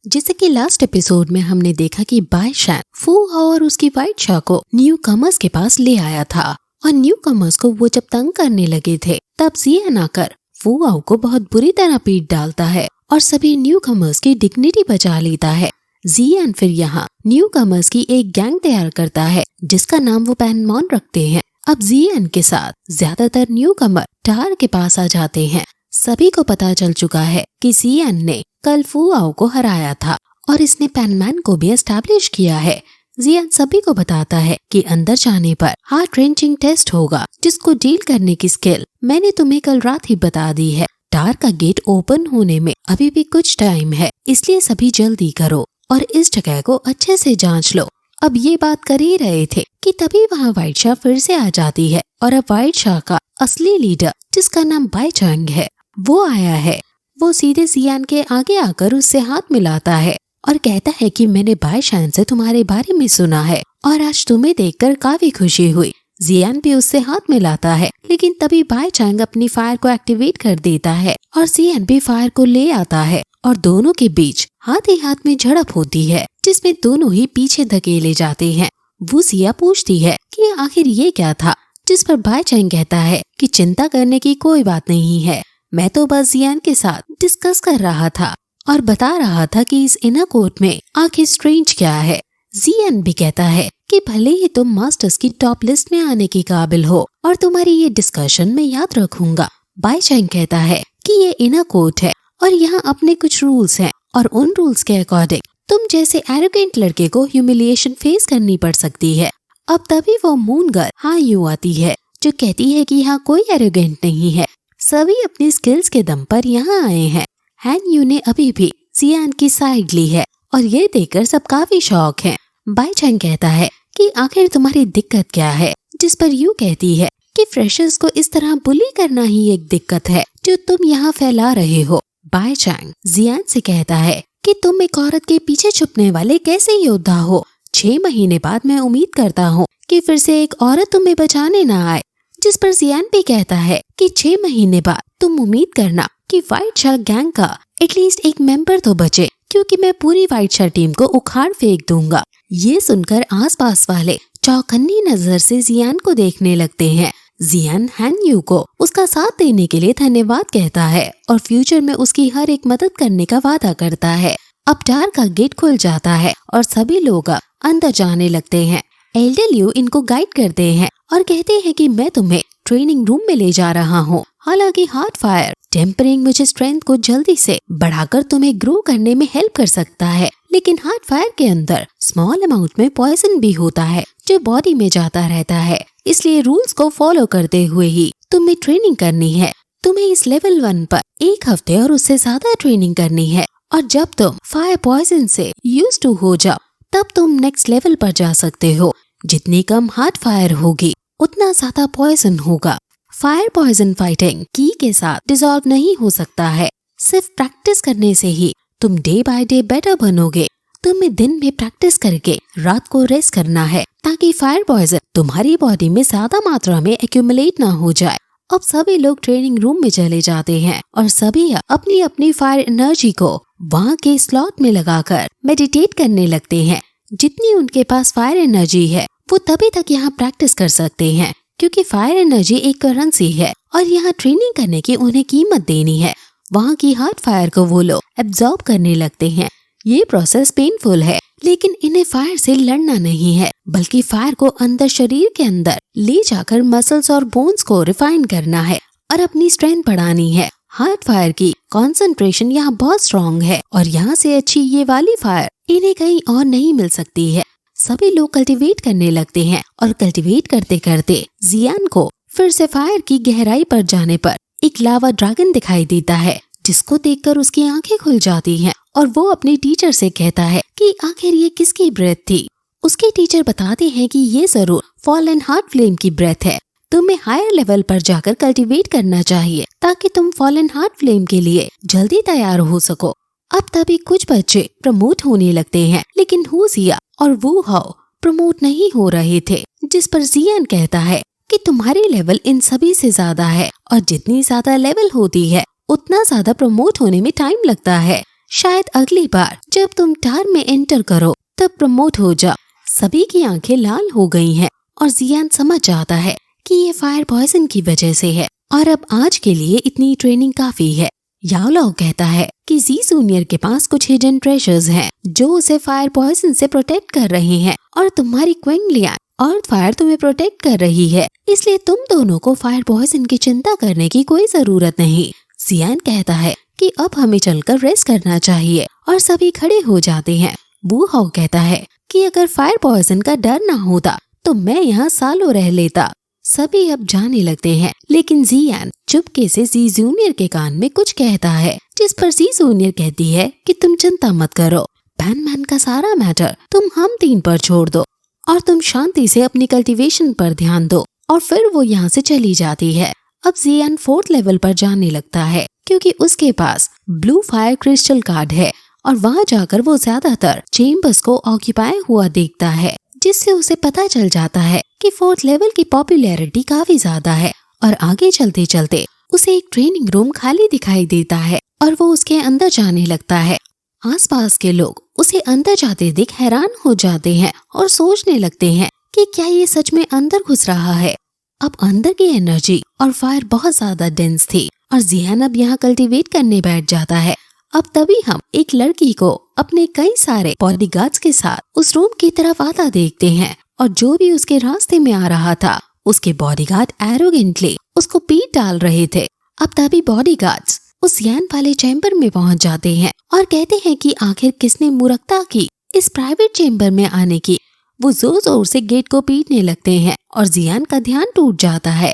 जैसे कि last episode में हमने देखा कि बाय शैन फू हाओ और उसकी वाइट शा को न्यू कमर्स के पास ले आया था और न्यू कमर्स को वो जब तंग करने लगे थे तब जियान आकर फू हाओ को बहुत बुरी तरह पीट डालता है और सभी न्यू कमर्स की डिग्निटी बचा लेता है। जियान फिर यहाँ न्यू कमर्स की एक गैंग तैयार करता है जिसका नाम वो पैनमॉन रखते हैं। अब जियान के साथ ज्यादातर न्यू कमर टार के पास आ जाते हैं। सभी को पता चल चुका है कि जियान ने कल फू हाओ को हराया था और इसने पैनमैन को भी एस्टैब्लिश किया है। जियान सभी को बताता है कि अंदर जाने पर हार्ट रेंचिंग टेस्ट होगा जिसको डील करने की स्किल मैंने तुम्हें कल रात ही बता दी है। टार का गेट ओपन होने में अभी भी कुछ टाइम है, इसलिए सभी जल्दी करो और इस जगह को अच्छे से जांच लो। अब ये बात कर ही रहे थे कि तभी वहाँ वाइट शा फिर से आ जाती है और अब वाइट शा का असली लीडर जिसका नाम बाई चैंग है वो आया है। वो सीधे जियान के आगे आकर उससे हाथ मिलाता है और कहता है कि मैंने बाय शैन से तुम्हारे बारे में सुना है और आज तुम्हें देखकर काफी खुशी हुई। जियान भी उससे हाथ मिलाता है लेकिन तभी बाय चैंग अपनी फायर को एक्टिवेट कर देता है और जियान भी फायर को ले आता है और दोनों के बीच हाथ ही हाथ में झड़प होती है जिसमें दोनों ही पीछे धकेले जाते हैं। वो जिया पूछती है कि आखिर ये क्या था, जिस पर बाय चैंग कहता है कि चिंता करने की कोई बात नहीं है, मैं तो बस जियान के साथ डिस्कस कर रहा था और बता रहा था कि इस इनर कोर्ट में आखिर स्ट्रेंज क्या है। जियान भी कहता है कि भले ही तुम मास्टर्स की टॉप लिस्ट में आने के काबिल हो और तुम्हारी ये डिस्कशन में याद रखूंगा। बाय चैंग कहता है कि ये इनर कोर्ट है और यहाँ अपने कुछ रूल्स हैं और उन रूल्स के अकॉर्डिंग तुम जैसे एरोगेंट लड़के को ह्यूमिलिएशन फेस करनी पड़ सकती है। अब तभी वो मून गर्ल हाँ यू आती है जो कहती है कि यहाँ कोई एरोगेंट नहीं है, सभी अपनी स्किल्स के दम पर यहाँ आए हैं। हैन यू ने अभी भी जियान की साइड ली है और ये देखकर सब काफी शॉक हैं। बाय चैंग कहता है कि आखिर तुम्हारी दिक्कत क्या है, जिस पर यू कहती है कि फ्रेशर्स को इस तरह बुली करना ही एक दिक्कत है जो तुम यहाँ फैला रहे हो। बाय चैंग जियान से कहता है कि तुम एक औरत के पीछे छुपने वाले कैसे योद्धा हो। 6 महीने बाद मैं उम्मीद करता हूँ कि फिर से एक औरत तुम्हें बचाने न आए, जिस पर जियान भी कहता है कि 6 महीने बाद तुम उम्मीद करना कि वाइट शा गैंग का एटलीस्ट एक मेंबर तो बचे, क्योंकि मैं पूरी वाइट शा टीम को उखाड़ फेंक दूंगा। ये सुनकर आसपास वाले चौकन्नी नजर से जियान को देखने लगते हैं। जियान हैन यू को उसका साथ देने के लिए धन्यवाद कहता है और फ्यूचर में उसकी हर एक मदद करने का वादा करता है। अब टार का गेट खुल जाता है और सभी लोग अंदर जाने लगते हैं। एल्डर लियू इनको गाइड करते हैं और कहते हैं कि मैं तुम्हें ट्रेनिंग रूम में ले जा रहा हूँ। हालांकि हार्ट फायर टेम्परिंग मुझे स्ट्रेंथ को जल्दी से बढ़ाकर तुम्हें ग्रो करने में हेल्प कर सकता है, लेकिन हार्ट फायर के अंदर स्मॉल अमाउंट में पॉइजन भी होता है जो बॉडी में जाता रहता है, इसलिए रूल्स को फॉलो करते हुए ही तुम्हें ट्रेनिंग करनी है। तुम्हें इस लेवल 1 पर 1 हफ्ते और उससे ज्यादा ट्रेनिंग करनी है और जब तुम फायर पॉइजन से यूज्ड टू हो जाओ तब तुम नेक्स्ट लेवल पर जा सकते हो। जितनी कम हार्ट फायर होगी उतना ज्यादा पॉइजन होगा। फायर पॉइजन फाइटिंग की के साथ डिसॉल्व नहीं हो सकता है, सिर्फ प्रैक्टिस करने से ही तुम डे बाय डे बेटर बनोगे। तुम्हें दिन में प्रैक्टिस करके रात को रेस्ट करना है ताकि फायर पॉइजन तुम्हारी बॉडी में ज्यादा मात्रा में एक्यूमुलेट ना हो जाए। अब सभी लोग ट्रेनिंग रूम में चले जाते हैं और सभी अपनी अपनी फायर एनर्जी को वहाँ के स्लॉट में लगाकर मेडिटेट करने लगते हैं। जितनी उनके पास फायर एनर्जी है वो तभी तक यहाँ प्रैक्टिस कर सकते हैं, क्योंकि फायर एनर्जी एक करेंसी है और यहाँ ट्रेनिंग करने की उन्हें कीमत देनी है। वहाँ की हार्ट फायर को वो लोग एब्जॉर्ब करने लगते हैं। ये प्रोसेस पेनफुल है, लेकिन इन्हें फायर से लड़ना नहीं है, बल्कि फायर को अंदर शरीर के अंदर ले जाकर मसल्स और बोन्स को रिफाइन करना है और अपनी स्ट्रेंथ बढ़ानी है। हार्ट फायर की कंसंट्रेशन यहाँ बहुत स्ट्रॉन्ग है और यहाँ से अच्छी ये वाली फायर इन्हें कहीं और नहीं मिल सकती है। सभी लोग कल्टीवेट करने लगते हैं और कल्टीवेट करते करते जियान को फिर से फायर की गहराई पर जाने पर एक लावा ड्रैगन दिखाई देता है, जिसको देखकर उसकी आंखें खुल जाती हैं और वो अपने टीचर से कहता है कि आखिर ये किसकी ब्रेथ थी। उसके टीचर बताते हैं कि ये जरूर फॉलन हार्ट फ्लेम की ब्रेथ है। तुम्हें हायर लेवल पर जाकर कल्टीवेट करना चाहिए ताकि तुम फॉलन हार्ट फ्लेम के लिए जल्दी तैयार हो सको। अब तभी कुछ बच्चे प्रमोट होने लगते हैं, लेकिन हु जिया और वू हाओ प्रमोट नहीं हो रहे थे, जिस पर जियान कहता है कि तुम्हारी लेवल इन सभी से ज्यादा है और जितनी ज्यादा लेवल होती है उतना ज्यादा प्रमोट होने में टाइम लगता है। शायद अगली बार जब तुम टार में एंटर करो तब प्रमोट हो जाओ। सभी की आंखें लाल हो गई हैं और जियान समझ जाता है कि ये फायर पॉइजन की वजह से है और अब आज के लिए इतनी ट्रेनिंग काफी है। याओ लाओ कहता है कि जी जूनियर के पास कुछ हिडन ट्रेजर्स हैं जो उसे फायर पॉइजन से प्रोटेक्ट कर रहे हैं और तुम्हारी क्वीन लियान अर्थ फायर तुम्हें प्रोटेक्ट कर रही है, इसलिए तुम दोनों को फायर पॉइजन की चिंता करने की कोई जरूरत नहीं। जियान कहता है कि अब हमें चलकर रेस्ट करना चाहिए और सभी खड़े हो जाते हैं। वू हाओ कहता है कि अगर फायर पॉइजन का डर ना होता तो मैं यहाँ सालों रह लेता। सभी अब जाने लगते हैं, लेकिन जियान चुपके से जी जूनियर के कान में कुछ कहता है, जिस पर जी जूनियर कहती है कि तुम चिंता मत करो, पैनमैन का सारा मैटर तुम हम 3 पर छोड़ दो और तुम शांति से अपनी कल्टीवेशन पर ध्यान दो। और फिर वो यहाँ से चली जाती है। अब जियान 4th लेवल पर जाने लगता है क्योंकि उसके पास ब्लू फायर क्रिस्टल कार्ड है और वहाँ जाकर वो ज्यादातर चेम्बर्स को ऑक्यूपाई हुआ देखता है, जिससे उसे पता चल जाता है कि 4th लेवल की पॉपुलैरिटी काफी ज्यादा है। और आगे चलते चलते उसे एक ट्रेनिंग रूम खाली दिखाई देता है और वो उसके अंदर जाने लगता है। आसपास के लोग उसे अंदर जाते देख हैरान हो जाते हैं और सोचने लगते हैं कि क्या ये सच में अंदर घुस रहा है। अब अंदर की एनर्जी और फायर बहुत ज्यादा डेंस थी और जियान अब यहाँ कल्टीवेट करने बैठ जाता है। अब तभी हम एक लड़की को अपने कई सारे बॉडीगार्ड्स के साथ उस रूम की तरफ आता देखते हैं और जो भी उसके रास्ते में आ रहा था उसके बॉडीगार्ड एरोगेंटली उसको पीट डाल रहे थे। अब तभी बॉडीगार्ड्स उस जियान वाले चैम्बर में पहुंच जाते हैं और कहते हैं कि आखिर किसने मूर्खता की इस प्राइवेट चैम्बर में आने की। वो जोर जोर से गेट को पीटने लगते हैं और जियान का ध्यान टूट जाता है।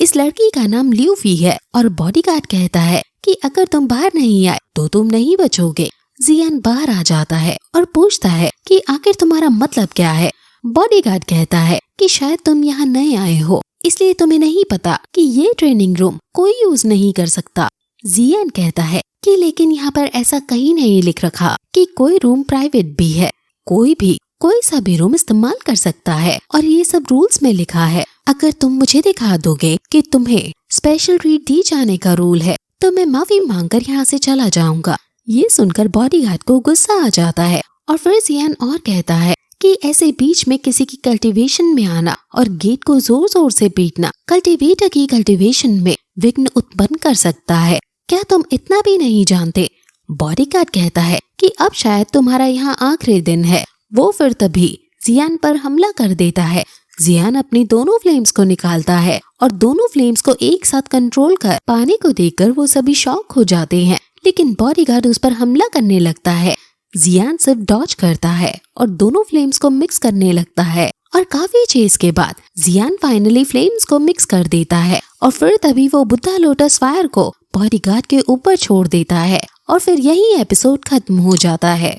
इस लड़की का नाम ल्यूफी है और बॉडीगार्ड कहता है कि अगर तुम बाहर नहीं आए तो तुम नहीं बचोगे। जियान बाहर आ जाता है और पूछता है कि आखिर तुम्हारा मतलब क्या है। बॉडीगार्ड कहता है कि शायद तुम यहाँ नए आए हो, इसलिए तुम्हें नहीं पता कि ये ट्रेनिंग रूम कोई यूज नहीं कर सकता। जियान कहता है कि लेकिन यहाँ पर ऐसा कहीं नहीं लिख रखा कि कोई रूम प्राइवेट भी है, कोई भी कोई सा भी रूम इस्तेमाल कर सकता है और ये सब रूल्स में लिखा है। अगर तुम मुझे दिखा दोगे कि तुम्हें स्पेशल ट्रीट दी जाने का रूल है तो मैं माफी मांगकर यहाँ से चला जाऊंगा। ये सुनकर बॉडीगार्ड को गुस्सा आ जाता है और फिर जियान और कहता है कि ऐसे बीच में किसी की कल्टीवेशन में आना और गेट को जोर जोर से पीटना कल्टीवेटर की कल्टीवेशन में विघ्न उत्पन्न कर सकता है। क्या तुम इतना भी नहीं जानते? बॉडीगार्ड कहता है कि अब शायद तुम्हारा यहाँ आखिरी दिन है। वो फिर तभी जियान पर हमला कर देता है। जियान अपनी दोनों फ्लेम्स को निकालता है और दोनों फ्लेम्स को एक साथ कंट्रोल कर पाने को देखकर वो सभी शॉक हो जाते हैं, लेकिन बॉडीगार्ड उस पर हमला करने लगता है। जियान सिर्फ डॉज करता है और दोनों फ्लेम्स को मिक्स करने लगता है और काफी चेस के बाद जियान फाइनली फ्लेम्स को मिक्स कर देता है और फिर तभी वो बुद्धा लोटस फायर को बॉडीगार्ड के ऊपर छोड़ देता है और फिर यही एपिसोड खत्म हो जाता है।